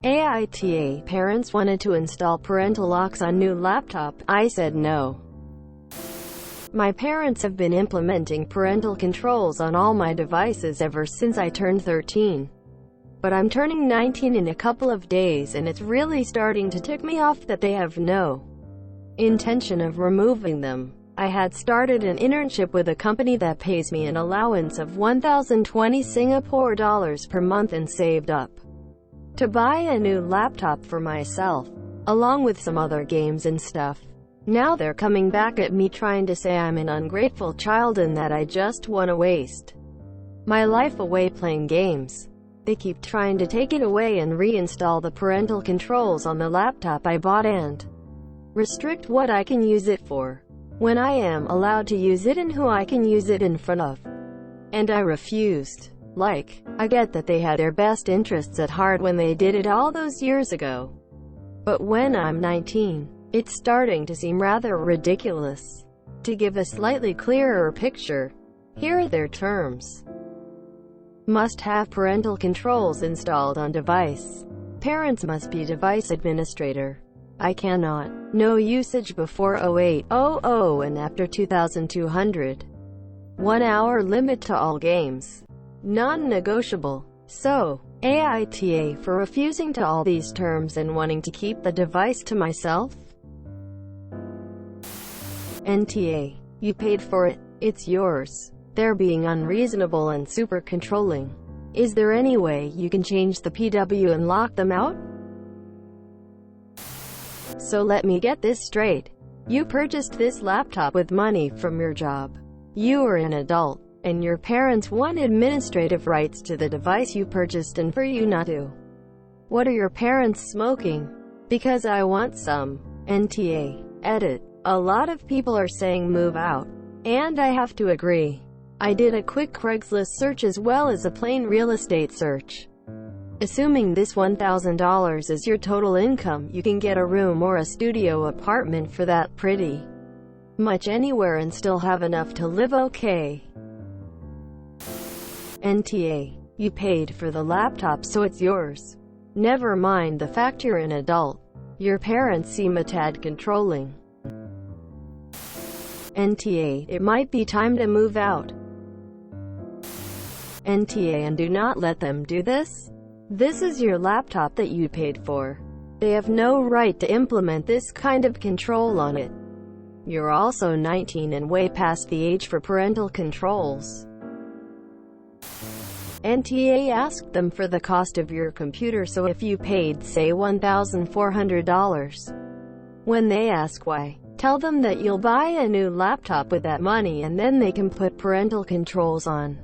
AITA parents wanted to install parental locks on new laptop. I said no. My parents have been implementing parental controls on all my devices ever since I turned 13. But I'm turning 19 in a couple of days and it's really starting to tick me off that they have no intention of removing them. I had started an internship with a company that pays me an allowance of 1,020 Singapore dollars per month and saved up to buy a new laptop for myself, along with some other games and stuff. Now they're coming back at me trying to say I'm an ungrateful child and that I just want to waste my life away playing games. They keep trying to take it away and reinstall the parental controls on the laptop I bought and restrict what I can use it for, when I am allowed to use it and who I can use it in front of. And I refused. I get that they had their best interests at heart when they did it all those years ago. But when I'm 19, it's starting to seem rather ridiculous. To give a slightly clearer picture, here are their terms. Must have parental controls installed on device. Parents must be device administrator. I cannot. No usage before 08:00 and after 2200. 1 hour limit to all games. Non-negotiable. So, AITA for refusing to all these terms and wanting to keep the device to myself? NTA. You paid for it. It's yours. They're being unreasonable and super controlling. Is there any way you can change the PW and lock them out? So let me get this straight. You purchased this laptop with money from your job. You are an adult, and your parents want administrative rights to the device you purchased and for you not to. What are your parents smoking? Because I want some. NTA. Edit. A lot of people are saying move out. And I have to agree. I did a quick Craigslist search as well as a plain real estate search. Assuming this $1,000 is your total income, you can get a room or a studio apartment for that pretty much anywhere and still have enough to live okay. NTA. You paid for the laptop so it's yours. Never mind the fact you're an adult. Your parents seem a tad controlling. NTA. It might be time to move out. NTA. And do not let them do this. This is your laptop that you paid for. They have no right to implement this kind of control on it. You're also 19 and way past the age for parental controls. NTA. Asked them for the cost of your computer, so if you paid, say, $1,400, when they ask why, tell them that you'll buy a new laptop with that money and then they can put parental controls on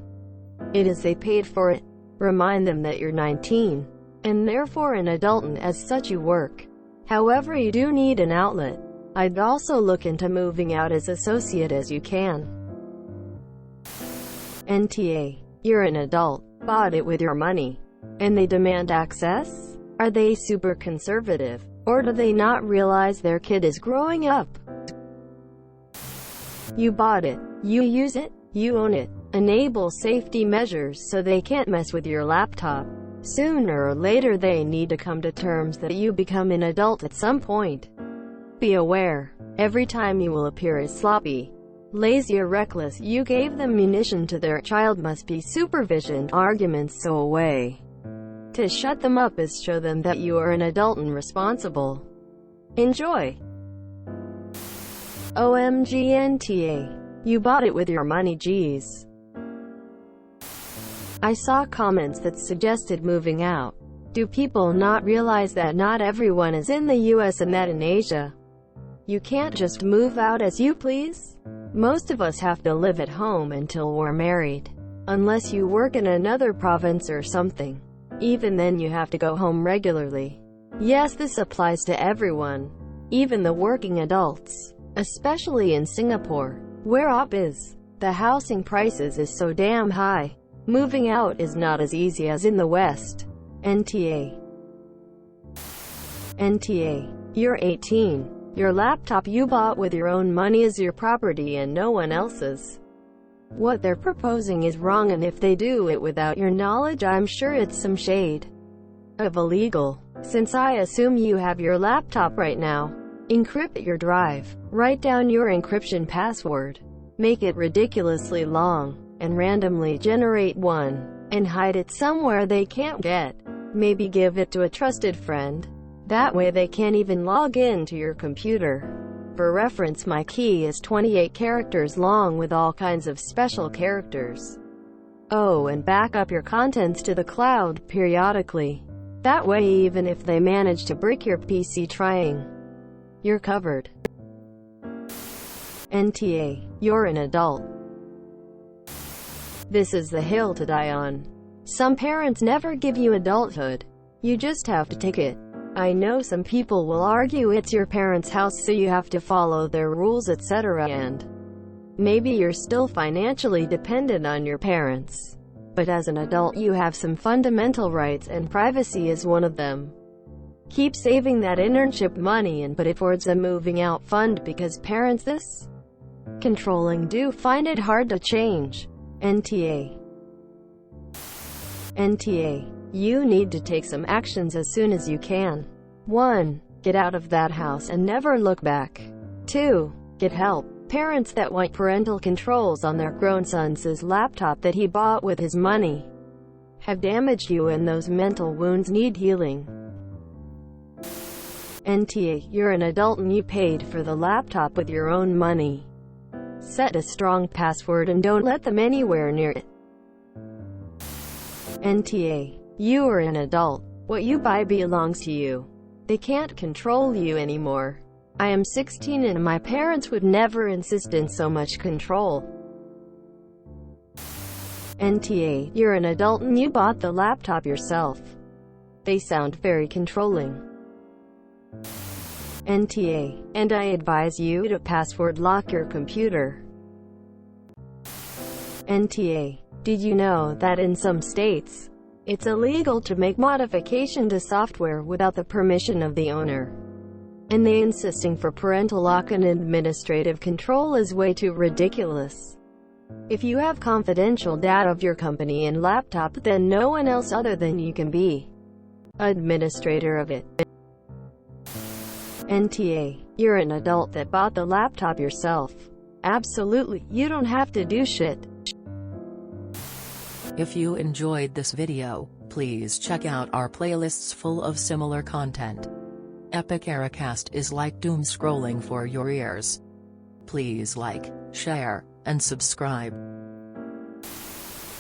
it as they paid for it. Remind them that you're 19, and therefore an adult and as such you work. However, you do need an outlet. I'd also look into moving out as associate as you can. NTA. You're an adult, bought it with your money, and they demand access? Are they super conservative, or do they not realize their kid is growing up? You bought it, you use it, you own it. Enable safety measures so they can't mess with your laptop. Sooner or later they need to come to terms that you become an adult at some point. Be aware, every time you will appear as sloppy, lazy or reckless, you gave them munition to their child must be supervision. Arguments so a way to shut them up is show them that you are an adult and responsible. Enjoy. OMG NTA. You bought it with your money, geez. I saw comments that suggested moving out. Do people not realize that not everyone is in the US and that in Asia, you can't just move out as you please? Most of us have to live at home until we're married. Unless you work in another province or something. Even then you have to go home regularly. Yes, this applies to everyone. Even the working adults. Especially in Singapore, where the housing prices is so damn high. Moving out is not as easy as in the West. NTA. NTA. You're 18. Your laptop you bought with your own money is your property and no one else's. What they're proposing is wrong, and if they do it without your knowledge, I'm sure it's some shade of illegal. Since I assume you have your laptop right now, encrypt your drive, write down your encryption password, make it ridiculously long, and randomly generate one, and hide it somewhere they can't get. Maybe give it to a trusted friend. That way they can't even log in to your computer. For reference, my key is 28 characters long with all kinds of special characters. Oh, and back up your contents to the cloud periodically. That way even if they manage to brick your PC trying, you're covered. NTA, you're an adult. This is the hill to die on. Some parents never give you adulthood. You just have to take it. I know some people will argue it's your parents' house so you have to follow their rules, etc. and maybe you're still financially dependent on your parents. But as an adult you have some fundamental rights and privacy is one of them. Keep saving that internship money and put it towards a moving out fund because parents this controlling do find it hard to change. NTA. NTA. You need to take some actions as soon as you can. 1. Get out of that house and never look back. 2. Get help. Parents that want parental controls on their grown son's laptop that he bought with his money have damaged you and those mental wounds need healing. NTA, you're an adult and you paid for the laptop with your own money. Set a strong password and don't let them anywhere near it. NTA, you are an adult. What you buy belongs to you. They can't control you anymore. I am 16 and my parents would never insist in so much control. NTA, you're an adult and you bought the laptop yourself. They sound very controlling. NTA, and I advise you to password lock your computer. NTA, did you know that in some states, it's illegal to make modification to software without the permission of the owner? And they insisting for parental lock and administrative control is way too ridiculous. If you have confidential data of your company and laptop, then no one else other than you can be administrator of it. NTA, you're an adult that bought the laptop yourself. Absolutely, you don't have to do shit. If you enjoyed this video, please check out our playlists full of similar content. AmITheAsshole is like doom scrolling for your ears. Please like, share, and subscribe.